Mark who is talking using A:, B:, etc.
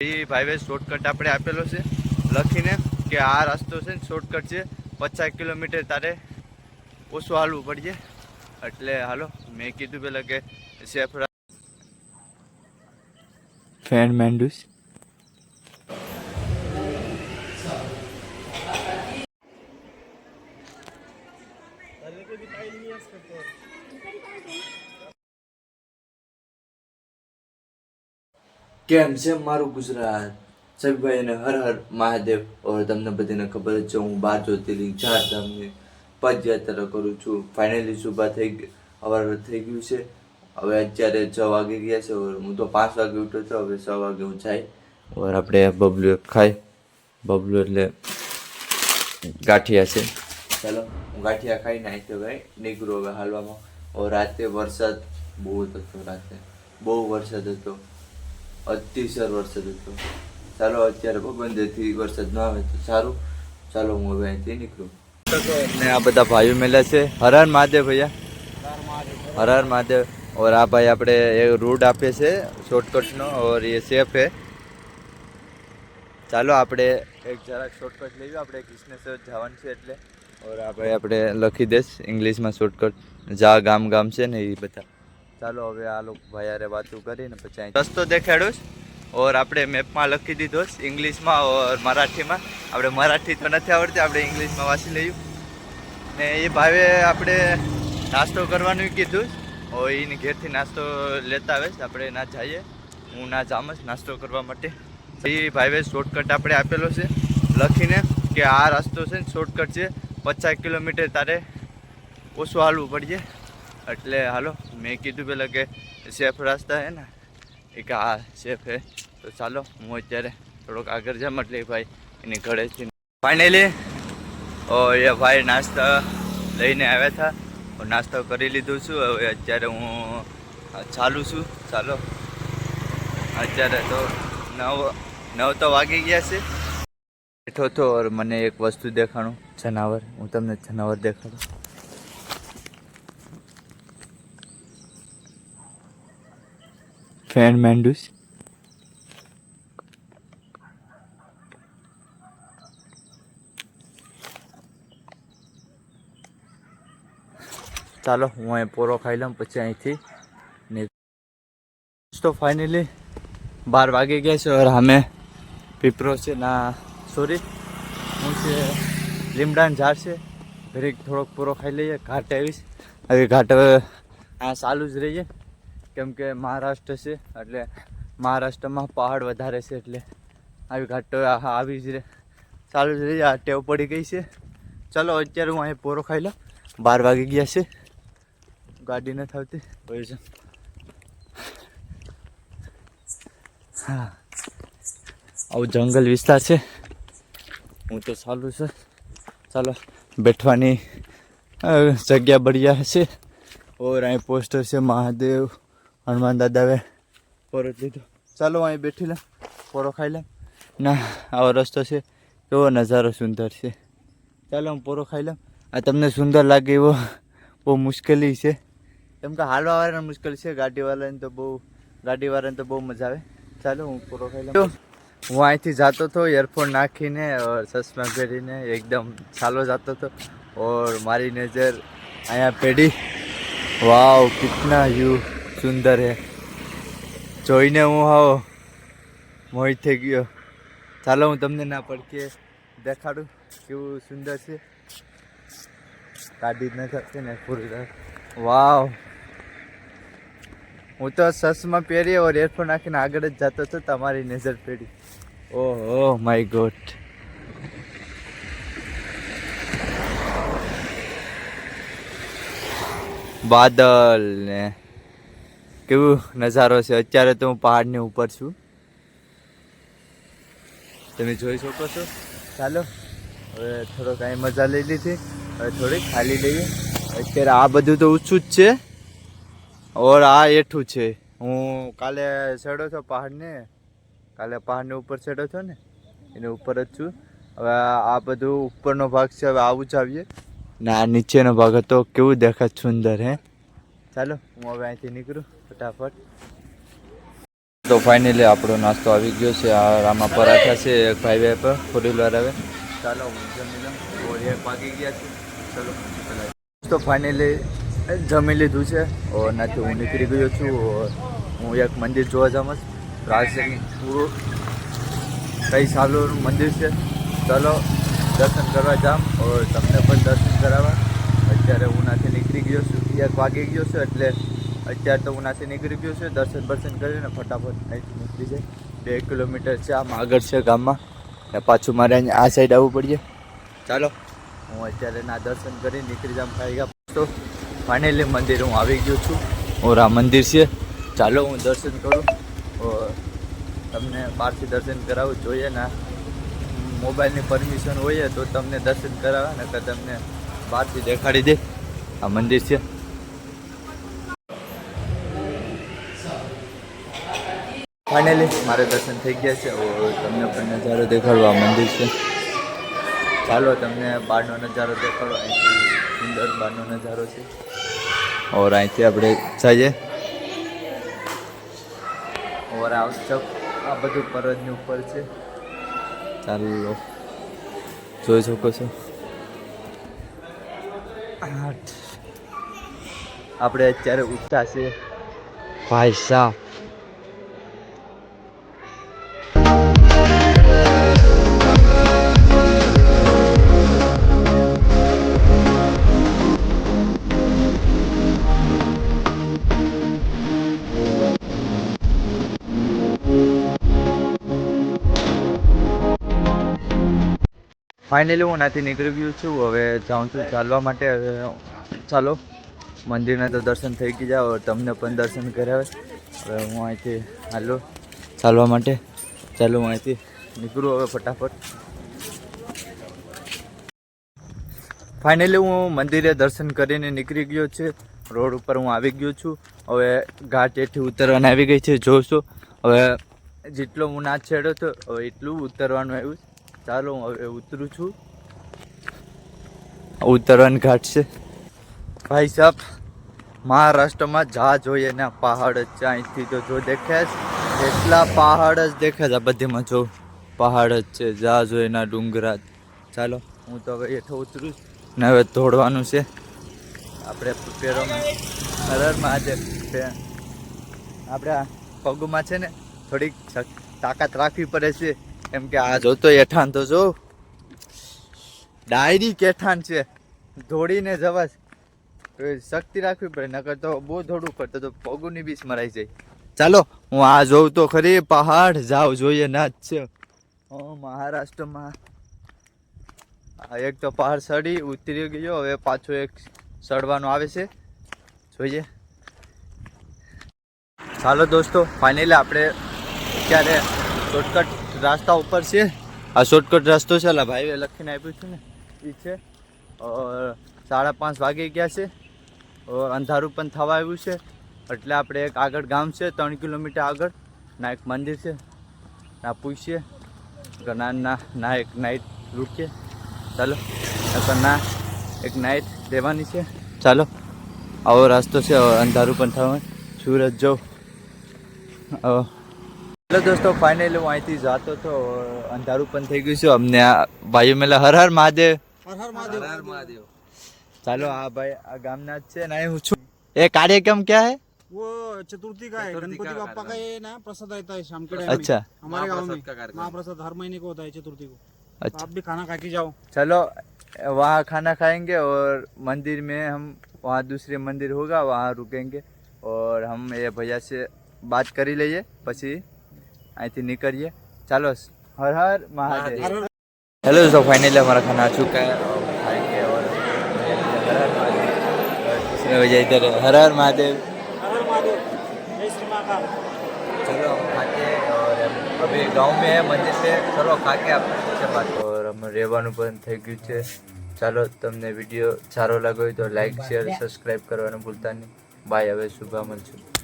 A: એ ભાઈ શોર્ટકટ આપણે આપેલો છે લખીને કે આ રસ્તો છે ને શોર્ટકટ છે 50 કિલોમીટર તારે ઓછું હાલવું પડશે એટલે હાલો મેં કીધું પેલા કે સેફ ફેન મેન્ડુસ કેમ છે મારું ગુજરાત સભી ભાઈને હર હર મહાદેવ और તમને બધાને ખબર જ છે હું 12 જ્યોતિર્લિંગ 4 ધામની પદયાત્રા કરું છું ફાઇનલી સુબહ થઈ સવાર થઈ ગયું છે હવે અત્યારે 6 વાગી ગયા છે હું તો 5 વાગે ઉઠ્યો તો હવે 6 વાગે હું જાય और આપણે બબલુ ખાય બબલુ એટલે ગાંઠિયા છે ચાલો હું ગાંઠિયા ખાઈને આવી તો ભાઈ નીકળું હવે હાલવામાં और રાતે વરસાદ બહુ હતો રાતે બહુ વરસાદ હતો અતિશય વરસાદ હતો ચાલો અત્યારે બંધેથી વરસાદ ન આવે તો સારું ચાલો હું હવે અહીંથી નીકળું ને આ બધા ભાઈઓ મેળ્યા છે હર હર મહાદેવ ભૈયા હર હર મહાદેવ और આ ભાઈ આપણે એક રૂટ આપે છે શોર્ટકટનો और ये સેફ है ચાલો આપણે એક જરાક શોર્ટકટ લઈએ આપણે કૃષ્ણેશ્વર જવાનું છે એટલે और આ ભાઈ આપણે લખી દઈશ ઇંગ્લિશમાં શોર્ટકટ જા ગામ ગામ છે ને એ બધા ચાલો હવે આ લોકો ભાઈ યારે વાતું કરીને પછી રસ્તો દેખાડ્યો और આપણે મેપમાં લખી દીધો ઇંગ્લિશમાં और મરાઠીમાં આપણે મરાઠી તો નથી આવડતી આપણે ઇંગ્લિશમાં વાંચી લઈએ ને એ ભાવે આપણે નાસ્તો કરવાનું કીધું और એની ઘેરથી નાસ્તો લેતા આવે આપણે ના જઈએ હું ના જામ જ નાસ્તો કરવા માટે એ ભાઈ શોર્ટકટ આપણે આપેલો છે લખીને કે આ રસ્તો છે ને શોર્ટકટ છે 50 કિલોમીટર તારે ઓછું હાલવું પડશે એટલે હાલો મેં કીધું પેલા કે સેફ રસ્તા હે ને એ કે હા સેફ હે તો ચાલો હું અત્યારે થોડોક આગળ જામ એટલે ભાઈ એની ઘરેથી ફાઇનલી એ ભાઈ નાસ્તા લઈને આવ્યા હતા નાસ્તો કરી લીધું છું હવે અત્યારે હું ચાલું છું ચાલો અત્યારે તો 9 તો વાગી ગયા છે બેઠો તો और મને એક વસ્તુ દેખાણું જનાવર હું તમને જનાવર દેખાડું ફેન મેન્ડુસ ચાલો હું અહીં પોરો ખાઈ લઉં પછી અહીંથી તો ફાઇનલી 12 વાગી ગયા છે और અમે પીપરો છે ના સોરી હું છે લીમડાનું ઝાડ છે ઘરે થોડોક પૂરો ખાઈ લઈએ ઘાટ આવીશ હવે ઘાટ આ ચાલુ જ રહીએ કેમ કે મહારાષ્ટ્ર છે એટલે મહારાષ્ટ્રમાં પહાડ વધારે છે એટલે આવી ઘાટ આવી જ ચાલુ જ રહીએ આ ટેવ પડી ગઈ છે ચાલો અત્યારે હું અહીં પૂરો ખાઈ લઉં 12 વાગી ગયા છે ગાડી નથી આવતી હોય છે હા આવું જંગલ વિસ્તાર છે હું તો ચાલુ છે ચાલો બેઠવાની જગ્યા બઢિયા છે और અહીં પોસ્ટર છે મહાદેવ હનુમાન દાદાએ પોરો લીધો ચાલો અહીં બેઠી લે પોરો ખાઈ લે ના આવો રસ્તો છે કેવો નજારો સુંદર છે ચાલો હું પોરો ખાઈ લઉં આ તમને સુંદર લાગે એવો બહુ મુશ્કેલી છે કેમ કે હાલવાવાળાને મુશ્કેલ છે ગાડીવાળાને તો બહુ મજા આવે ચાલો હું પૂરો ખાઈ લઉં હું અહીંથી જતો હતો ઈયરફોન નાખીને और ચશ્મા પહેરીને એકદમ ચાલો જતો હતો और મારી નજર અહીંયા પેઢી વાવ કિતના વ્યૂ સુંદર હે જોઈને હું આવો મોહિત થઈ ગયો ચાલો હું તમને ના પડકે દેખાડું કેવું સુંદર છે ગાડી જ નથી થતી ને પૂરી વાવ હું તો ચશ્મા પહેરી और ઈયરફોન નાખીને આગળ જ જતો હતો તમારી નજર પેઢી ઓહો માય ગોડ બાદલ ને કેવું નજારો છે અત્યારે તો હું પહાડની ઉપર છું તમે જોઈ શકો છો ચાલો હવે થોડોક અહીં મજા લઈ લીધી હવે થોડીક ખાલી લઈએ અત્યારે આ બધું તો ઊંચું જ છે और આ એઠું છે હું કાલે ચડ્યો હતો પહાડની ઉપર ચડ્યો હતો ને એની ઉપર જ છું હવે આ બધું ઉપરનો ભાગ છે હવે આવું જ આવીએ ને આ નીચેનો ભાગ હતો કેવું દેખાય સુંદર હે ચાલો હું હવે અહીંથી નીકળું ફટાફટ તો ફાઇનલી આપણો નાસ્તો આવી ગયો છે. આ રામા પરાઠા છે, એક ભાઈ પર 4 વ્હીલર આવે. ચાલો હું જમી લઉં. ઓર 1 વાગી ગયા છે. ચલો તો ફાઇનલી જમી લીધું છે. ઓર નાથી હું નીકળી ગયો છું. ઓર હું એક મંદિર જોવા જાઉં છું. રાજસિંહ પૂરું કઈ સાલું મંદિર છે. ચલો દર્શન કરવા જામ ઓર તમને પણ દર્શન કરાવવા. અત્યારે હું નાથી નીકળી ગયો છું. 1 વાગી ગયો છે એટલે અત્યારે તો હું નાથી નીકળી ગયો છું. દર્શન કરીને ફટાફટ અહીંથી નીકળી જાય. 2 કિલોમીટર છે આમ આગળ છે ગામમાં. પાછું મારે અહીંયા આ સાઈડ આવવું પડીએ. ચાલો હું અત્યારે ના દર્શન કરી નીકળી જામ. ખાઈ ગયા તો ફાઇનલી મંદિર હું આવી ગયો છું. ઓર આ મંદિર છે. ચાલો હું દર્શન કરું. ઓર તમને બહારથી દર્શન કરાવવું જોઈએ ના. મોબાઈલની પરમિશન હોય તો તમને દર્શન કરાવે ને કે તમને બહારથી દેખાડી દે. આ મંદિર છે. ફાઇનલી મારે દર્શન થઈ ગયા છે. તમને પણ નજારો દેખાડવા મંદિર છે. ચાલો તમને બહારનો નજારો દેખાડો. અહીંથી સુંદર બહારનો નજારો છે. ઓર અહીંથી આપણે જઈએ. ઓર આ બધું પર્વતની ઉપર છે. ચાલો જોઈ શકો છો. આપણે અત્યારે ઉઠતા છે ભાઈ સાહેબ. ફાઇનલી હું નાથી નીકળી ગયો છું. હવે જાઉં છું ચાલવા માટે. હવે ચાલો મંદિરના તો દર્શન થઈ ગયા. તમને પણ દર્શન કરાવે. હવે હું અહીંથી હાલો ચાલવા માટે. ચાલો હું અહીંથી નીકળું હવે ફટાફટ. ફાઇનલી હું મંદિરે દર્શન કરીને નીકળી ગયો છે. રોડ ઉપર હું આવી ગયો છું. હવે ઘાટ એથી ઉતરવાના આવી ગઈ છે. જોશો હવે જેટલો હું ના છેડ્યો હતો હવે એટલું ઉતરવાનું આવ્યું. ચાલો હું હવે ઉતરું છું. ઉતરવાનું ઘાટ છે ભાઈ સાહેબ. મહારાષ્ટ્રમાં જા જોઈએ ને પહાડ જ છે. અહીંથી તો જો દેખાય એટલા પહાડ જ દેખાય છે. બધીમાં જો પહાડ જ છે. જા જોઈએ ના ડુંગરા. ચાલો હું તો હવે હેઠો ઉતરું ને હવે દોડવાનું છે. આપણે પેરોમાં હરરમાં આજે આપણે પગમાં છે ને થોડીક તાકાત રાખવી પડે છે. એમ કે આ જોતો એઠાણ તો જો ડાયરી કેઠાણ છે. દોડીને જવા શક્તિ રાખવી પડે. નકર તો બહુ દોડવું પડતું તો પગુની બીસ મરાઈ જાય. ચાલો હું આ જોઉં તો ખરી પહાડ જાવ જોઈએ ના જ છે. મહારાષ્ટ્રમાં એક તો પહાડ ચડી ઉતરી ગયો. હવે પાછો એક ચડવાનું આવે છે. જોઈએ. ચાલો દોસ્તો ફાઇનલી આપણે અત્યારે શોર્ટકટ રાસ્તા ઉપર છે. આ શોર્ટકટ રસ્તો છે. ભાઈએ લખીને આપ્યું છે ને એ છે. 5:30 વાગી ગયા છે. અંધારું પણ થવા આવ્યું છે. એટલે આપણે એક આગળ ગામ છે 3 કિલોમીટર આગળ ના એક મંદિર છે. ના પૂછીએ ના એક નાઇટ રૂકીએ. ચાલો ના એક નાઇટ દેવાની છે. ચાલો આવો રસ્તો છે. અંધારું પણ થવા સુરત જાઉં. હેલો દોસ્તો ફાઇનલી હું અહીંથી જતો હતો. અંધારું પણ થઈ ગયું છે. અમને આ ભાઈઓ મેલા હર હર મહાદેવ. હર હર મહાદેવ. ચાલો આ ભાઈ આ ગામના જ છે ને હું છું. એ कार्यक्रम क्या है?
B: वो चतुर्थी का है. गणपति बाप्पा का ये ना प्रसाद रहता है शाम के टाइम.
A: अच्छा
B: हमारे गांव में महाप्रसाद हर महीने को होता है चतुर्थी को.
A: अच्छा
B: आप भी खाना खा के जाओ.
A: चलो वहाँ खाना खाएंगे और मंदिर में हम वहाँ दूसरे मंदिर होगा वहाँ रुकेंगे. और हम ये भैया से बात करी लीजिए પછી અહીંથી નીકળીએ. ચાલો हर हर महादेव. हेलो दोस्तों फाइनली हमारा खाना आ चुका है और खाएंगे. और हर हर महादेव. दूसरे भैया इधर हर हर महादेव.
B: हर हर महादेव. जय श्री माँ का.
A: चलो हम खाते हैं. और अभी गांव में है मंदिर से. चलो खा के આપણે પછી વાત. और हम રહેવાનું પણ થઈ ગયું છે. ચાલો તમને વિડીયો સારો લાગ્યો હોય તો લાઈક શેર સબસ્ક્રાઈબ કરવાનું ભૂલતા નહીં. બાય. હવે શુભા મળશું.